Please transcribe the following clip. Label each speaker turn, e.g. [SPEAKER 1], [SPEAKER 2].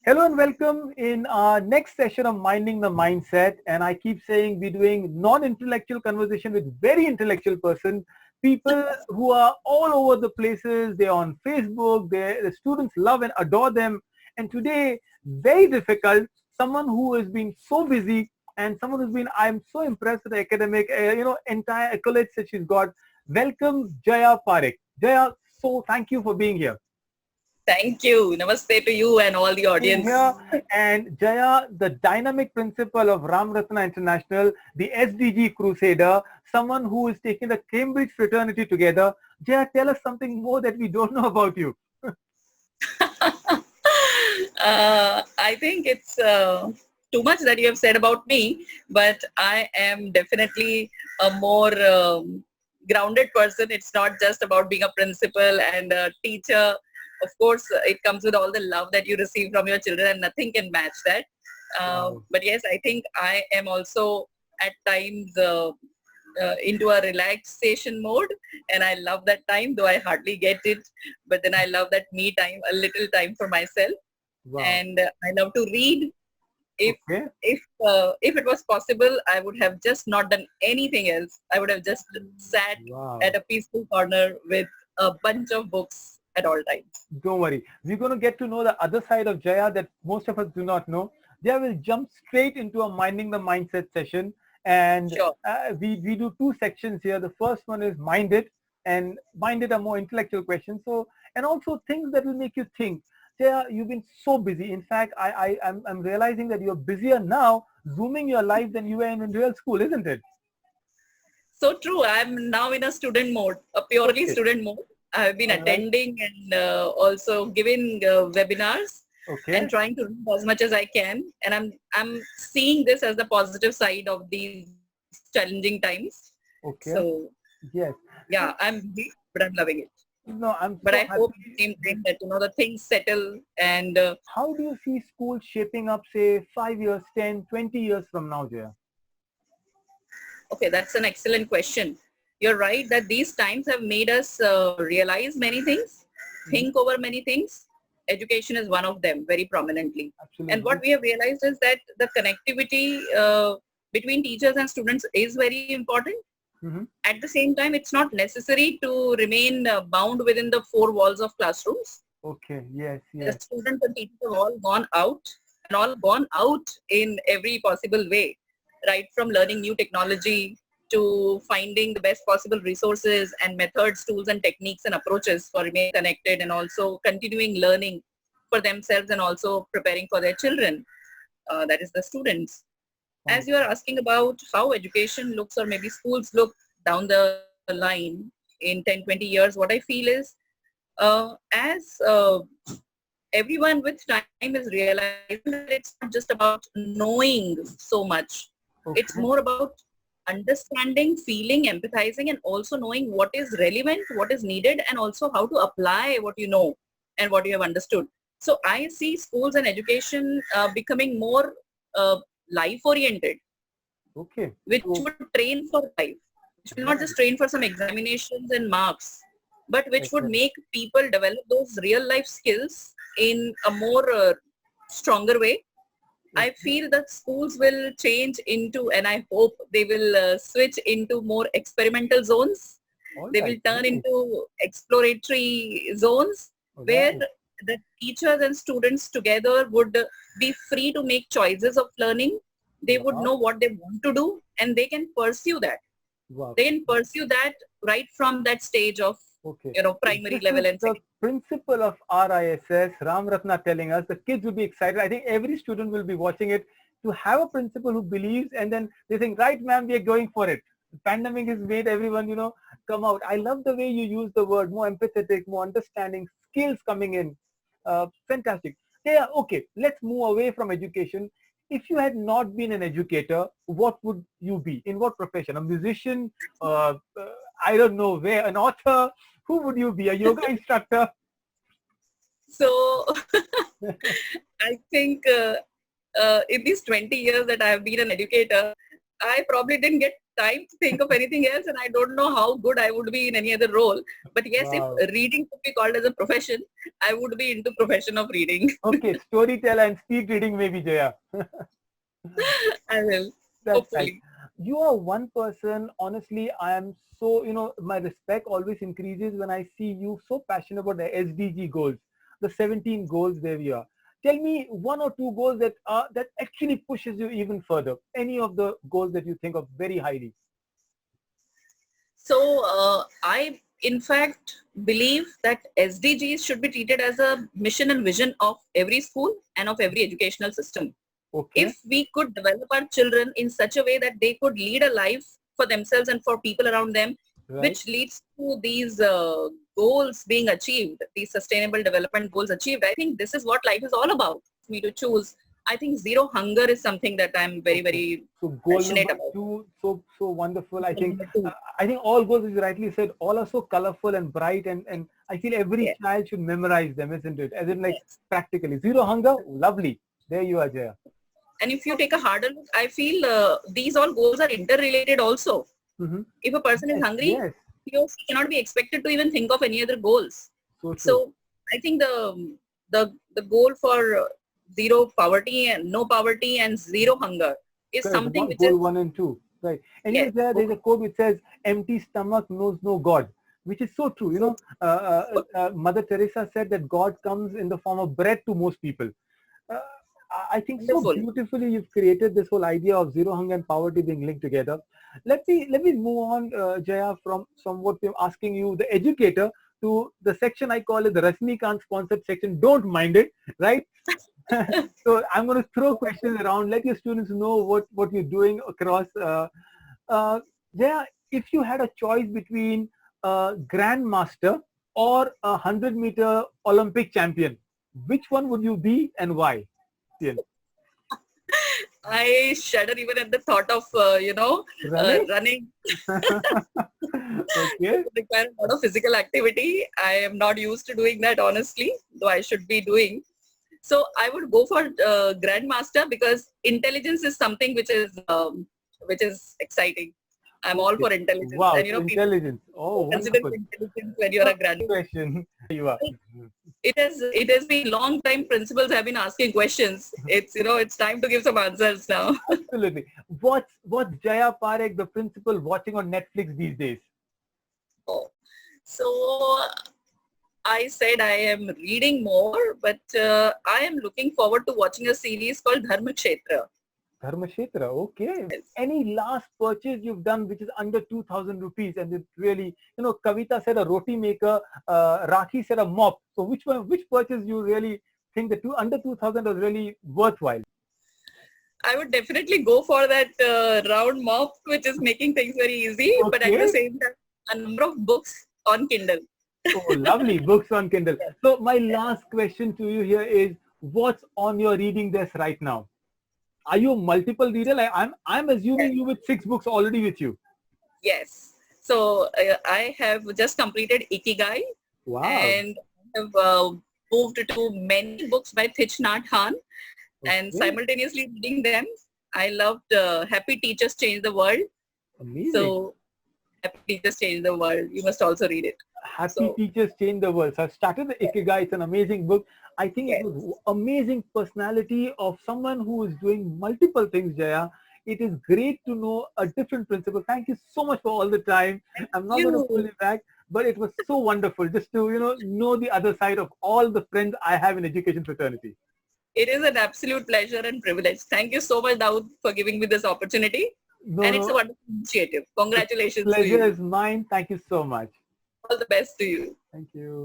[SPEAKER 1] Hello and welcome in our next session of Minding the Mindset. And I keep saying we're doing non-intellectual conversation with very intellectual person, people who are all over the places. They're on Facebook. The students love and adore them. And today, very difficult, someone who has been so busy and someone who's been, I'm so impressed with the academic, entire accolades that she's got. Welcome, Jaya Parekh. Jaya, so thank you for being here.
[SPEAKER 2] Thank you. Namaste to you and all the
[SPEAKER 1] Being
[SPEAKER 2] audience.
[SPEAKER 1] here. And Jaya, the dynamic principal of Ram Ratna International, the SDG Crusader, someone who is taking the Cambridge fraternity together. Jaya, tell us something more that we don't know about you.
[SPEAKER 2] I think it's too much that you have said about me, but I am definitely a more grounded person. It's not just about being a principal and a teacher. Of course, it comes with all the love that you receive from your children, and nothing can match that.
[SPEAKER 1] Wow.
[SPEAKER 2] But yes, I think I am also at times into a relaxation mode, and I love that time, though I hardly get it. But then I love that me time, a little time for myself,
[SPEAKER 1] Wow.
[SPEAKER 2] and I love to read. If
[SPEAKER 1] Okay.
[SPEAKER 2] if it was possible, I would have just not done anything else. I would have just sat
[SPEAKER 1] Wow.
[SPEAKER 2] at a peaceful corner with a bunch of books at all times.
[SPEAKER 1] Don't worry. We're going to get to know the other side of Jaya that most of us do not know. Jaya will jump straight into a Minding the Mindset session. And
[SPEAKER 2] Sure.
[SPEAKER 1] we do two sections here. The first one is Mind It, and Mind It are more intellectual questions. So, and also things that will make you think. Jaya, you've been so busy. In fact, I'm realizing that you're busier now zooming your life than you were in real school, isn't it?
[SPEAKER 2] So true. I'm now in a student mode, a purely
[SPEAKER 1] Okay.
[SPEAKER 2] student mode. I've been
[SPEAKER 1] All right.
[SPEAKER 2] attending and also giving webinars
[SPEAKER 1] Okay.
[SPEAKER 2] and trying to read as much as I can. And I'm seeing this as the positive side of these challenging times.
[SPEAKER 1] Okay.
[SPEAKER 2] So
[SPEAKER 1] Yes.
[SPEAKER 2] yeah,
[SPEAKER 1] So,
[SPEAKER 2] I'm busy, but I'm loving it.
[SPEAKER 1] no, I'm
[SPEAKER 2] But
[SPEAKER 1] so
[SPEAKER 2] I hope at the
[SPEAKER 1] happy.
[SPEAKER 2] same time that the things settle and
[SPEAKER 1] How do you see school shaping up, say, 5 years, 10, 20 years from now, Jaya?
[SPEAKER 2] okay, that's an excellent question. You're right that these times have made us realize many things,
[SPEAKER 1] Mhm.
[SPEAKER 2] think over many things. Education is one of them very prominently. And what
[SPEAKER 1] Absolutely.
[SPEAKER 2] we have realized is that the connectivity between teachers and students is very important.
[SPEAKER 1] Hmm.
[SPEAKER 2] At the same time, it's not necessary to remain bound within the four walls of classrooms.
[SPEAKER 1] Okay. Yes.
[SPEAKER 2] The
[SPEAKER 1] Yes.
[SPEAKER 2] students and teachers have all gone out and all gone out in every possible way, right from learning new technology to finding the best possible resources and methods, tools and techniques and approaches for remaining connected and also continuing learning for themselves and also preparing for their children, that is the students. As you are
[SPEAKER 1] Wonderful.
[SPEAKER 2] asking about how education looks or maybe schools look down the line in 10, 20 years, what I feel is as everyone with time is realizing that it's not just about knowing so much. It's more
[SPEAKER 1] Okay.
[SPEAKER 2] about understanding, feeling, empathizing, and also knowing what is relevant, what is needed, and also how to apply what you know and what you have understood. So I see schools and education becoming more life oriented,
[SPEAKER 1] Okay.
[SPEAKER 2] which
[SPEAKER 1] So,
[SPEAKER 2] would train for life, which will not just
[SPEAKER 1] right.
[SPEAKER 2] train for some examinations and marks, but which would
[SPEAKER 1] Excellent.
[SPEAKER 2] make people develop those real life skills in a more stronger way. I
[SPEAKER 1] Okay.
[SPEAKER 2] feel that schools will change into, and I hope they will switch into more experimental zones.
[SPEAKER 1] All
[SPEAKER 2] They will
[SPEAKER 1] right.
[SPEAKER 2] turn
[SPEAKER 1] Great.
[SPEAKER 2] into exploratory zones
[SPEAKER 1] All
[SPEAKER 2] where
[SPEAKER 1] right.
[SPEAKER 2] the teachers and students together would be free to make choices of learning. They would
[SPEAKER 1] Wow.
[SPEAKER 2] know what they want to do and they can pursue that.
[SPEAKER 1] Wow.
[SPEAKER 2] They can pursue that right from that stage of,
[SPEAKER 1] Okay. So
[SPEAKER 2] primary
[SPEAKER 1] this
[SPEAKER 2] level
[SPEAKER 1] is
[SPEAKER 2] and
[SPEAKER 1] the
[SPEAKER 2] secondary.
[SPEAKER 1] principal of RISS, Ram Ratna, telling us the kids will be excited. I think every student will be watching it to have a principal who believes, and then they think, right, ma'am, we are going for it. The pandemic has made everyone, come out. I love the way you use the word, more empathetic, more understanding, skills coming in. Fantastic. Yeah, okay. Let's move away from education. If you had not been an educator, what would you be? In what profession? A musician? I don't know where. An author? Who would you be? A yoga instructor?
[SPEAKER 2] So I think in these 20 years that I have been an educator, I probably didn't get time to think of anything else, and I don't know how good I would be in any other role. But yes,
[SPEAKER 1] Wow.
[SPEAKER 2] if reading could be called as a profession, I would be into profession of reading.
[SPEAKER 1] Okay, storyteller and speed reading maybe, Jaya.
[SPEAKER 2] I will,
[SPEAKER 1] That's right.
[SPEAKER 2] hopefully.
[SPEAKER 1] You are one person, honestly, I am so, my respect always increases when I see you so passionate about the SDG goals, the 17 goals there you are. Tell me one or two goals that actually pushes you even further. Any of the goals that you think of very highly.
[SPEAKER 2] So I, in fact, believe that SDGs should be treated as a mission and vision of every school and of every educational system.
[SPEAKER 1] Okay,
[SPEAKER 2] If we could develop our children in such a way that they could lead a life for themselves and for people around them,
[SPEAKER 1] right.
[SPEAKER 2] which leads to these goals being achieved, these sustainable development goals achieved, I think this is what life is all about. For me to choose, I think zero hunger is something that I'm very,
[SPEAKER 1] Okay.
[SPEAKER 2] very
[SPEAKER 1] So goal
[SPEAKER 2] passionate
[SPEAKER 1] number
[SPEAKER 2] about.
[SPEAKER 1] two, so wonderful. I
[SPEAKER 2] Goal
[SPEAKER 1] think
[SPEAKER 2] number two.
[SPEAKER 1] I think all goals, as you rightly said, all are so colorful and bright, and I feel every
[SPEAKER 2] Yes,
[SPEAKER 1] child should memorize them, isn't it? As in, like,
[SPEAKER 2] yes.
[SPEAKER 1] practically zero hunger. Lovely. There you are, Jaya.
[SPEAKER 2] And if you take a harder look, I feel these all goals are interrelated also.
[SPEAKER 1] Hmm.
[SPEAKER 2] If a person is
[SPEAKER 1] Yes,
[SPEAKER 2] hungry,
[SPEAKER 1] yes.
[SPEAKER 2] he or she cannot be expected to even think of any other goals.
[SPEAKER 1] So true.
[SPEAKER 2] So I think the goal for zero poverty and no poverty and zero hunger is
[SPEAKER 1] Correct.
[SPEAKER 2] something which
[SPEAKER 1] Goal
[SPEAKER 2] is,
[SPEAKER 1] one and two. Right. And
[SPEAKER 2] yes,
[SPEAKER 1] there's a quote which says, "Empty stomach knows no God," which is so true.
[SPEAKER 2] so,
[SPEAKER 1] Mother Teresa said that God comes in the form of bread to most people. Uh, I think so
[SPEAKER 2] wonderful.
[SPEAKER 1] beautifully you've created this whole idea of zero hunger and poverty being linked together. Let me move on, Jaya, from what we're asking you, the educator, to the section I call it the Rajnikant sponsored section. Don't mind it, right? So I'm going to throw questions around. Let your students know what you're doing across. Jaya, if you had a choice between a grandmaster or 100-meter Olympic champion, which one would you be and why? Yeah.
[SPEAKER 2] I shudder even at the thought of,
[SPEAKER 1] Running?
[SPEAKER 2] running.
[SPEAKER 1] Okay.
[SPEAKER 2] It requires a lot of physical activity. I am not used to doing that, honestly, though I should be doing. So I would go for grandmaster because intelligence is something which is exciting. I'm all
[SPEAKER 1] Okay.
[SPEAKER 2] for intelligence,
[SPEAKER 1] Wow.
[SPEAKER 2] and
[SPEAKER 1] So
[SPEAKER 2] people
[SPEAKER 1] intelligence. Oh,
[SPEAKER 2] consider
[SPEAKER 1] wonderful.
[SPEAKER 2] intelligence when you're a grandmaster.
[SPEAKER 1] Question. You are.
[SPEAKER 2] It has been long time. Principals have been asking questions. It's time to give some answers now.
[SPEAKER 1] Absolutely. What's Jaya Parekh, the principal, watching on Netflix these days?
[SPEAKER 2] So I said I am reading more, but I am looking forward to watching a series called Dharmakshetra.
[SPEAKER 1] Dharmashetra. Okay.
[SPEAKER 2] Yes.
[SPEAKER 1] Any last purchase you've done which is under 2,000 rupees, and it really, Kavita said a roti maker, Rakhi said a mop. So which purchase you really think the under 2,000 was really worthwhile?
[SPEAKER 2] I would definitely go for that round mop, which is making things very easy, but at the
[SPEAKER 1] Okay.
[SPEAKER 2] same time, a number of books on Kindle.
[SPEAKER 1] Oh, lovely. Books on Kindle.
[SPEAKER 2] Yes.
[SPEAKER 1] So my last question to you here is, what's on your reading desk right now? Are you a multiple reader? Like I'm assuming
[SPEAKER 2] Yes.
[SPEAKER 1] you with 6 books already with you.
[SPEAKER 2] Yes. So I have just completed Ikigai
[SPEAKER 1] Wow.
[SPEAKER 2] and have moved to many books by Thich Nhat Hanh, and
[SPEAKER 1] Okay.
[SPEAKER 2] simultaneously reading them, I loved Happy Teachers Change the World.
[SPEAKER 1] Amazing.
[SPEAKER 2] So Happy Teachers Change the World. You must also read it.
[SPEAKER 1] Happy
[SPEAKER 2] So
[SPEAKER 1] Teachers Change the World. So I've started the Ikigai. It's an amazing book. I think
[SPEAKER 2] yes,
[SPEAKER 1] it was amazing personality of someone who is doing multiple things, Jaya. It is great to know a different principle. Thank you so much for all the time. I'm not going to pull
[SPEAKER 2] you.
[SPEAKER 1] you back, but it was so wonderful just to, know the other side of all the friends I have in education fraternity.
[SPEAKER 2] It is an absolute pleasure and privilege. Thank you so much, Daud, for giving me this opportunity.
[SPEAKER 1] No,
[SPEAKER 2] And it's a
[SPEAKER 1] no,
[SPEAKER 2] wonderful initiative. Congratulations to
[SPEAKER 1] pleasure
[SPEAKER 2] you.
[SPEAKER 1] is mine. Thank you so much.
[SPEAKER 2] All the best to you.
[SPEAKER 1] Thank you.